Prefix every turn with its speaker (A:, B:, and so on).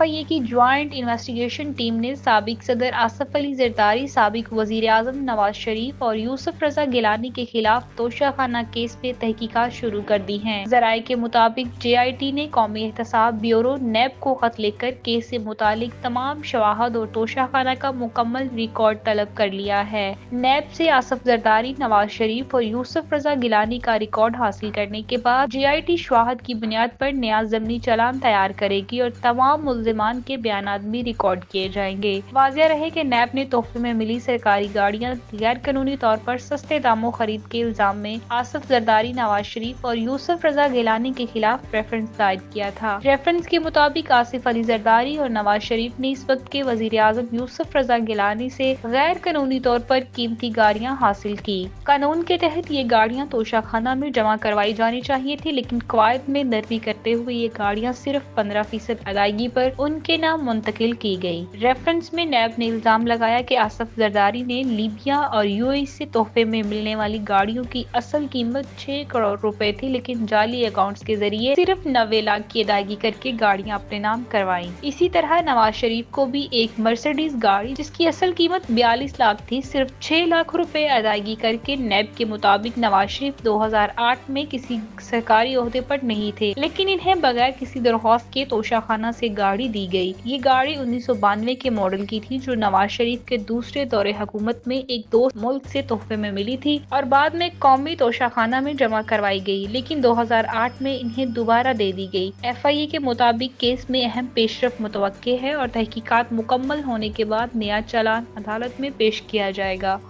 A: FIA کی joint investigation team نے سابق صدر آصف علی زرداری، سابق وزیر اعظم نواز شریف اور یوسف رضا گیلانی کے خلاف توشہ خانہ کیس میں تحقیقات شروع کر دی ہیں۔ ذرائع کے مطابق JIT نے قومی احتساب بیورو نیب کو خط لکھ کر کیس سے متعلق تمام شواہد اور توشہ خانہ کا مکمل ریکارڈ طلب کر لیا ہے۔ نیب سے آصف زرداری، نواز شریف اور یوسف رضا گیلانی کا ریکارڈ حاصل کرنے کے بعد JIT شواہد کی بنیاد پر نیا ضمنی چالان تیار کرے گی اور تمام ملزمان کے بیانات بھی ریکارڈ کیے جائیں گے۔ واضح رہے کہ نیب نے تحفے میں ملی سرکاری گاڑیاں غیر قانونی طور پر سستے داموں خرید کے الزام میں آصف زرداری، نواز شریف اور یوسف رضا گیلانی کے خلاف ریفرنس دائر کیا تھا۔ ریفرنس کے مطابق آصف علی زرداری اور نواز شریف نے اس وقت کے وزیر اعظم یوسف رضا گیلانی سے غیر قانونی طور پر قیمتی گاڑیاں حاصل کی۔ قانون کے تحت یہ گاڑیاں توشہ خانہ میں جمع کروائی جانی چاہیے تھی، لیکن قواعد میں نرمی کرتے ہوئے یہ گاڑیاں صرف 15% ادائیگی پر ان کے نام منتقل کی گئی۔ ریفرنس میں نیب نے الزام لگایا کہ آصف زرداری نے لیبیا اور UAE سے تحفے میں ملنے والی گاڑیوں کی اصل قیمت 6 کروڑ روپے تھی، لیکن جعلی اکاؤنٹس کے ذریعے صرف 90 لاکھ کی ادائیگی کر کے گاڑیاں اپنے نام کروائیں۔ اسی طرح نواز شریف کو بھی ایک مرسیڈیز گاڑی جس کی اصل قیمت 42 لاکھ تھی، صرف 6 لاکھ روپے ادائیگی کر کے نیب کے مطابق نواز شریف 2008 میں کسی سرکاری عہدے پر نہیں تھے، لیکن انہیں بغیر کسی درخواست کے توشہ خانہ سے گاڑی دی گئی۔ یہ گاڑی 1992 کے ماڈل کی تھی، جو نواز شریف کے دوسرے دور حکومت میں ایک دوست ملک سے تحفے میں ملی تھی اور بعد میں قومی توشہ خانہ میں جمع کروائی گئی، لیکن 2008 میں انہیں دوبارہ دے دی گئی۔ FIA کے مطابق کیس میں اہم پیش رفت متوقع ہے اور تحقیقات مکمل ہونے کے بعد نیا چالان عدالت میں پیش کیا جائے گا۔